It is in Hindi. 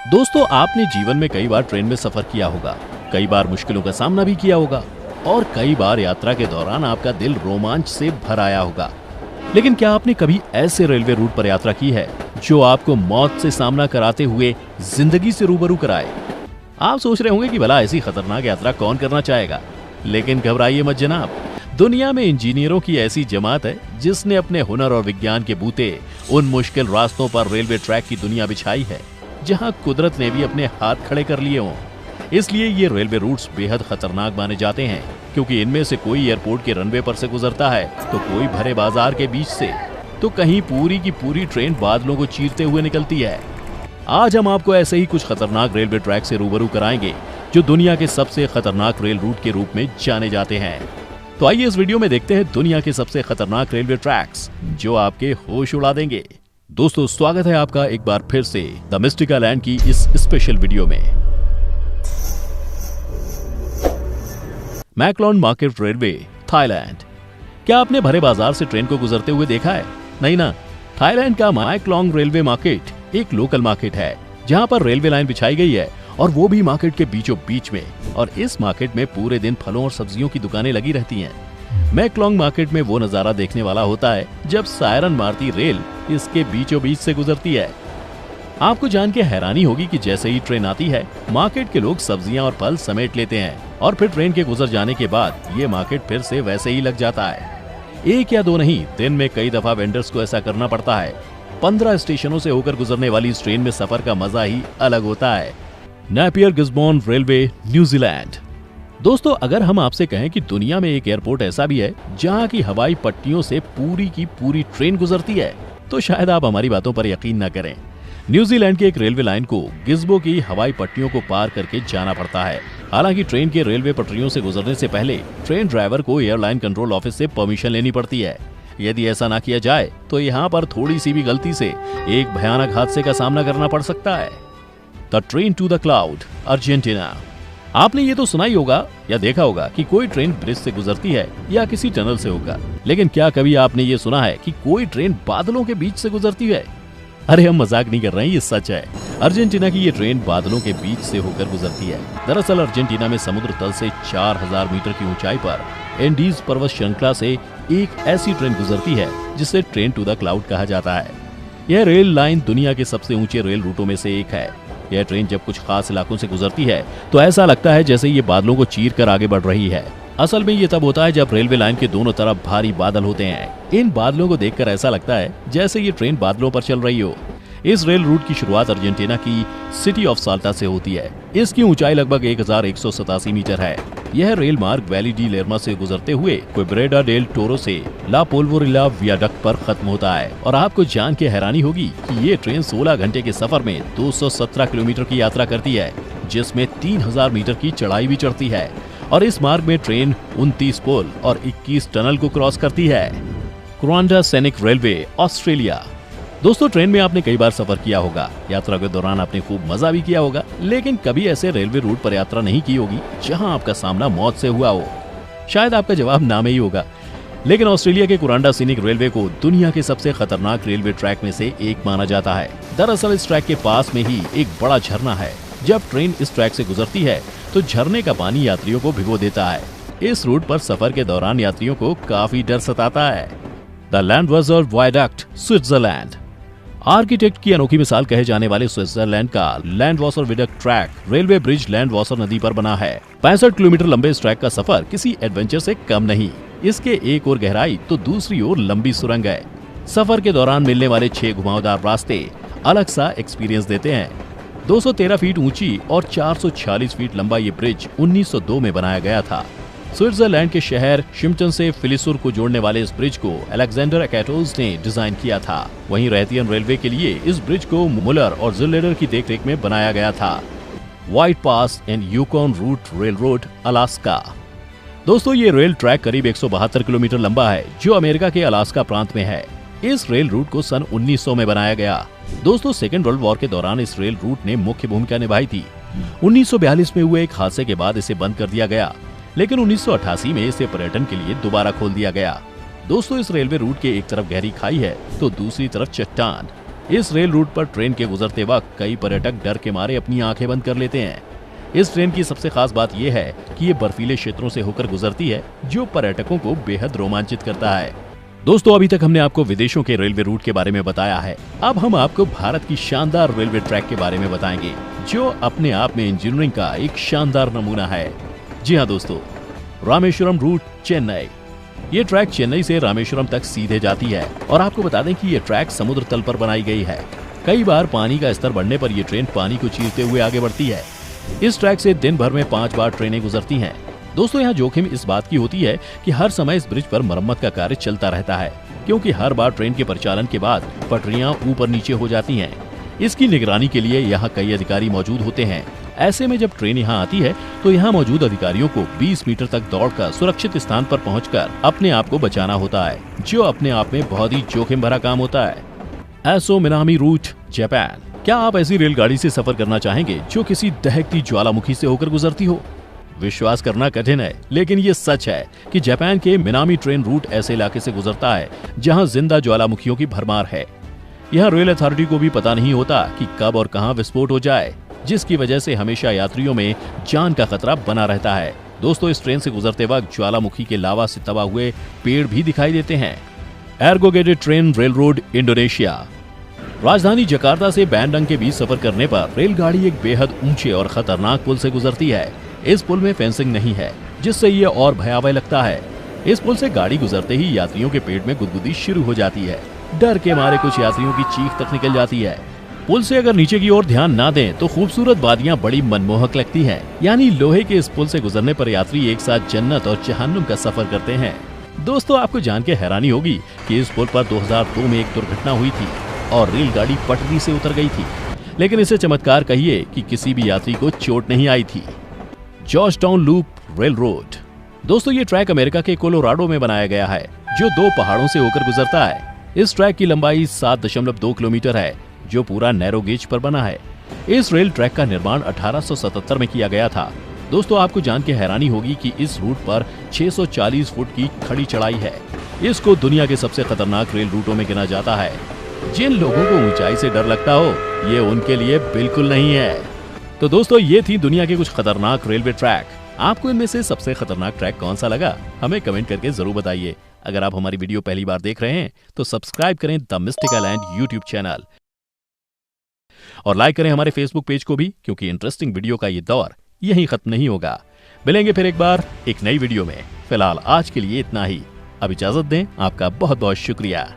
दोस्तों, आपने जीवन में कई बार ट्रेन में सफर किया होगा, कई बार मुश्किलों का सामना भी किया होगा और कई बार यात्रा के दौरान आपका दिल रोमांच से भर आया होगा। लेकिन क्या आपने कभी ऐसे रेलवे रूट पर यात्रा की है जो आपको मौत से सामना कराते हुए जिंदगी से रूबरू कराए? आप सोच रहे होंगे कि भला ऐसी खतरनाक यात्रा कौन करना चाहेगा, लेकिन घबराइए मत जनाब। दुनिया में इंजीनियरों की ऐसी जमात है जिसने अपने हुनर और विज्ञान के बूते उन मुश्किल रास्तों पर रेलवे ट्रैक की दुनिया बिछाई है जहां कुदरत ने भी अपने हाथ खड़े कर लिए हों। इसलिए ये रेलवे रूट्स बेहद खतरनाक माने जाते हैं, क्योंकि इनमें से कोई एयरपोर्ट के रनवे पर से गुजरता है तो कोई भरे बाजार के बीच से, तो कहीं पूरी की पूरी ट्रेन बादलों को चीरते हुए निकलती है। आज हम आपको ऐसे ही कुछ खतरनाक रेलवे ट्रैक से रूबरू कराएंगे जो दुनिया के सबसे खतरनाक रेल रूट के रूप में जाने जाते हैं। तो आइए इस वीडियो में देखते हैं दुनिया के सबसे खतरनाक रेलवे ट्रैक्स जो आपके होश उड़ा देंगे। दोस्तों, स्वागत है आपका एक बार फिर से द मिस्टिका लैंड की इस स्पेशल वीडियो में। मैकलॉन मार्केट रेलवे, थाईलैंड। क्या आपने भरे बाजार से ट्रेन को गुजरते हुए देखा है? नहीं ना। थाईलैंड का मैकलॉन्ग रेलवे मार्केट एक लोकल मार्केट है जहां पर रेलवे लाइन बिछाई गई है, और वो भी मार्केट के बीचों बीच में। और इस मार्केट में पूरे दिन फलों और सब्जियों की दुकानें लगी रहती हैं। मैकलॉन्ग मार्केट में वो नजारा देखने वाला होता है जब सायरन मारती रेल इसके बीचों बीच से गुजरती है। आपको जान के हैरानी होगी कि जैसे ही ट्रेन आती है, मार्केट के लोग सब्जियां और फल समेट लेते हैं, और फिर ट्रेन के गुजर जाने के बाद ये मार्केट फिर से वैसे ही लग जाता है। एक या दो नहीं, दिन में कई दफा वेंडर्स को ऐसा करना पड़ता है। 15 स्टेशनों से होकर गुजरने वाली इस ट्रेन में सफर का मजा ही अलग होता है। Napier Gisborne railway, New Zealand. दोस्तों, अगर हम आपसे कहें कि दुनिया में एक एयरपोर्ट ऐसा भी है जहां की हवाई पट्टियों से पूरी की पूरी ट्रेन गुजरती है, तो शायद आप हमारी बातों पर यकीन न करें। न्यूजीलैंड के एक रेलवे लाइन को गिस्बो की हवाई पट्टियों को पार करके जाना पड़ता है। हालांकि ट्रेन के रेलवे पटरियों से गुजरने से पहले ट्रेन ड्राइवर को एयरलाइन कंट्रोल ऑफिस से परमिशन लेनी पड़ती है। यदि ऐसा ना किया जाए तो यहाँ पर थोड़ी सी भी गलती से एक भयानक हादसे का सामना करना पड़ सकता है। The train to the cloud, Argentina. आपने ये तो सुना ही होगा या देखा होगा कि कोई ट्रेन ब्रिज से गुजरती है या किसी टनल से होकर, लेकिन क्या कभी आपने ये सुना है कि कोई ट्रेन बादलों के बीच से गुजरती है? अरे हम मजाक नहीं कर रहे हैं, ये सच है। अर्जेंटीना की ये ट्रेन बादलों के बीच से होकर गुजरती है। दरअसल अर्जेंटीना में समुद्र तल से 4000 मीटर की ऊंचाई पर एंडीज पर्वत श्रृंखला से एक ऐसी ट्रेन गुजरती है जिसे ट्रेन टू द क्लाउड कहा जाता है। यह रेल लाइन दुनिया के सबसे ऊंचे रेल रूटों में से एक है। यह ट्रेन जब कुछ खास इलाकों से गुजरती है तो ऐसा लगता है जैसे ये बादलों को चीर कर आगे बढ़ रही है। असल में ये तब होता है जब रेलवे लाइन के दोनों तरफ भारी बादल होते हैं। इन बादलों को देखकर ऐसा लगता है जैसे ये ट्रेन बादलों पर चल रही हो। इस रेल रूट की शुरुआत अर्जेंटीना की सिटी ऑफ साल्टा से होती है। इसकी ऊंचाई लगभग 1187 मीटर है। यह रेल मार्ग वैली डी लेर्मा से गुजरते हुए क्वेब्रेडा डेल टोरो से ला पोल्वोरिला वियाडक्ट पर खत्म होता है। और आपको जान के हैरानी होगी कि ये ट्रेन 16 घंटे के सफर में 217 किलोमीटर की यात्रा करती है, जिसमें 3000 मीटर की चढ़ाई भी चढ़ती है। और इस मार्ग में ट्रेन 29 पुल और 21 टनल को क्रॉस करती है। क्वांडा सैनिक रेलवे, ऑस्ट्रेलिया। दोस्तों, ट्रेन में आपने कई बार सफर किया होगा। यात्रा के दौरान आपने खूब मजा भी किया होगा, लेकिन कभी ऐसे रेलवे रूट पर यात्रा नहीं की होगी जहां आपका सामना मौत से हुआ हो। शायद आपका जवाब ना में ही होगा, लेकिन ऑस्ट्रेलिया के कुरांडा सैनिक रेलवे को दुनिया के सबसे खतरनाक रेलवे ट्रैक में से एक माना जाता है। दरअसल इस ट्रैक के पास में ही एक बड़ा झरना है। जब ट्रेन इस ट्रैक से गुजरती है तो झरने का पानी यात्रियों को भिगो देता है। इस रूट पर सफर के दौरान यात्रियों को काफी डर सताता है। The Landwasser viaduct, Switzerland. Architect की अनोखी मिसाल कहे जाने वाले स्विट्जरलैंड का Landwasser viaduct track railway bridge Landwasser नदी पर बना है। 65 किलोमीटर लंबे इस ट्रैक का सफर किसी एडवेंचर से कम नहीं। इसके एक ओर गहराई तो दूसरी ओर लंबी सुरंग है। सफर के दौरान मिलने वाले 6 घुमावदार रास्ते अलग सा एक्सपीरियंस देते हैं। 213 फीट ऊंची और 446 फीट लंबा ये ब्रिज 1902 में बनाया गया था। स्विट्जरलैंड के शहर शिम्टन से फिलिसुर को जोड़ने वाले इस ब्रिज को अलेक्जेंडर एकैटोस ने डिजाइन किया था। वहीं रेथियन रेलवे के लिए इस ब्रिज को मुलर और जिलेडर की देखरेख में बनाया गया था। White Pass and Yukon route railroad, Alaska. दोस्तों, ये रेल ट्रैक करीब 172 किलोमीटर लंबा है जो अमेरिका के अलास्का प्रांत में है। इस रेल रूट को सन 1900 में बनाया गया। दोस्तों, सेकेंड वर्ल्ड वॉर के दौरान इस रेल रूट ने मुख्य भूमिका निभाई थी। 1942 में हुए एक हादसे के बाद इसे बंद कर दिया गया, लेकिन 1988 में इसे पर्यटन के लिए दोबारा खोल दिया गया। दोस्तों, इस रेलवे रूट के एक तरफ गहरी खाई है तो दूसरी तरफ चट्टान। इस रेल रूट पर ट्रेन के गुजरते वक्त कई पर्यटक डर के मारे अपनी आंखें बंद कर लेते हैं। इस ट्रेन की सबसे खास बात यह है कि ये बर्फीले क्षेत्रों से होकर गुजरती है, जो पर्यटकों को बेहद रोमांचित करता है। दोस्तों, अभी तक हमने आपको विदेशों के रेलवे रूट के बारे में बताया है। अब हम आपको भारत की शानदार रेलवे ट्रैक के बारे में बताएंगे, जो अपने आप में इंजीनियरिंग का एक शानदार नमूना है। जी हाँ दोस्तों, रामेश्वरम रूट चेन्नई। ये ट्रैक चेन्नई से रामेश्वरम तक सीधे जाती है और आपको बता दें कि ये ट्रैक समुद्र तल पर बनाई गई है। कई बार पानी का स्तर बढ़ने पर यह ट्रेन पानी को चीरते हुए आगे बढ़ती है। इस ट्रैक से दिन भर में 5 बार ट्रेनें गुजरती हैं। दोस्तों, यहाँ जोखिम इस बात की होती है कि हर समय इस ब्रिज पर मरम्मत का कार्य चलता रहता है, क्योंकि हर बार ट्रेन के परिचालन के बाद पटरियां ऊपर नीचे हो जाती हैं। इसकी निगरानी के लिए यहाँ कई अधिकारी मौजूद होते हैं। ऐसे में जब ट्रेन यहाँ आती है तो यहाँ मौजूद अधिकारियों को 20 मीटर तक दौड़कर सुरक्षित स्थान पर पहुंचकर अपने आप को बचाना होता है, जो अपने आप में बहुत ही जोखिम भरा काम होता है। एसो मिनामी रूट जापान। क्या आप ऐसी रेलगाड़ी से सफर करना चाहेंगे जो किसी दहकती ज्वालामुखी से होकर गुजरती हो? विश्वास करना कठिन है, लेकिन ये सच है कि जापान के मिनामी ट्रेन रूट ऐसे इलाके से गुजरता है जहां जिंदा ज्वालामुखियों की भरमार है। यहाँ रेल अथॉरिटी को भी पता नहीं होता कि कब और कहां विस्फोट हो जाए, जिसकी वजह से हमेशा यात्रियों में जान का खतरा बना रहता है। दोस्तों, इस ट्रेन से गुजरते वक्त ज्वालामुखी के लावा से तबाह हुए पेड़ भी दिखाई देते हैं। एर्गोगेटेड ट्रेन रेल रोड इंडोनेशिया। राजधानी जकार्ता से बैंडंग के बीच सफर करने पर रेलगाड़ी एक बेहद ऊंचे और खतरनाक पुल से गुजरती है। इस पुल में फेंसिंग नहीं है, जिससे ये और भयावह लगता है। इस पुल से गाड़ी गुजरते ही यात्रियों के पेट में गुदगुदी शुरू हो जाती है। डर के मारे कुछ यात्रियों की चीख तक निकल जाती है। पुल से अगर नीचे की ओर ध्यान ना दें तो खूबसूरत वादियां बड़ी मनमोहक लगती हैं। यानी लोहे के इस पुल से गुजरने पर यात्री एक साथ जन्नत और जहन्नुम का सफर करते हैं। दोस्तों, आपको जान के हैरानी होगी कि इस पुल पर 2002 में एक दुर्घटना हुई थी और रेलगाड़ी पटरी से उतर गई थी, लेकिन इसे चमत्कार कहिए कि किसी भी यात्री को चोट नहीं आई थी। Georgetown loop rail road. दोस्तों, ये ट्रैक अमेरिका के कोलोराडो में बनाया गया है, जो 2 पहाड़ों से होकर गुजरता है। इस ट्रैक की लंबाई 7.2 किलोमीटर है, जो पूरा नैरो गेज पर बना है। इस रेल ट्रैक का निर्माण 1877 में किया गया था। दोस्तों, आपको जान के हैरानी होगी कि इस रूट पर 640 फुट की खड़ी चढ़ाई है। इसको दुनिया के सबसे खतरनाक रेल रूटों में गिना जाता है। जिन लोगों को ऊंचाई से डर लगता हो, ये उनके लिए बिल्कुल नहीं है। तो दोस्तों, ये थी दुनिया के कुछ खतरनाक रेलवे ट्रैक। आपको इनमें से सबसे खतरनाक ट्रैक कौन सा लगा, हमें कमेंट करके जरूर बताइए। अगर आप हमारी वीडियो पहली बार देख रहे हैं तो सब्सक्राइब करें the mystical and YouTube channel और लाइक करें हमारे फेसबुक पेज को भी, क्योंकि इंटरेस्टिंग वीडियो का ये दौर यहीं खत्म नहीं होगा। मिलेंगे फिर एक बार एक नई वीडियो में। फिलहाल आज के लिए इतना ही। अब इजाजत दें। आपका बहुत बहुत शुक्रिया।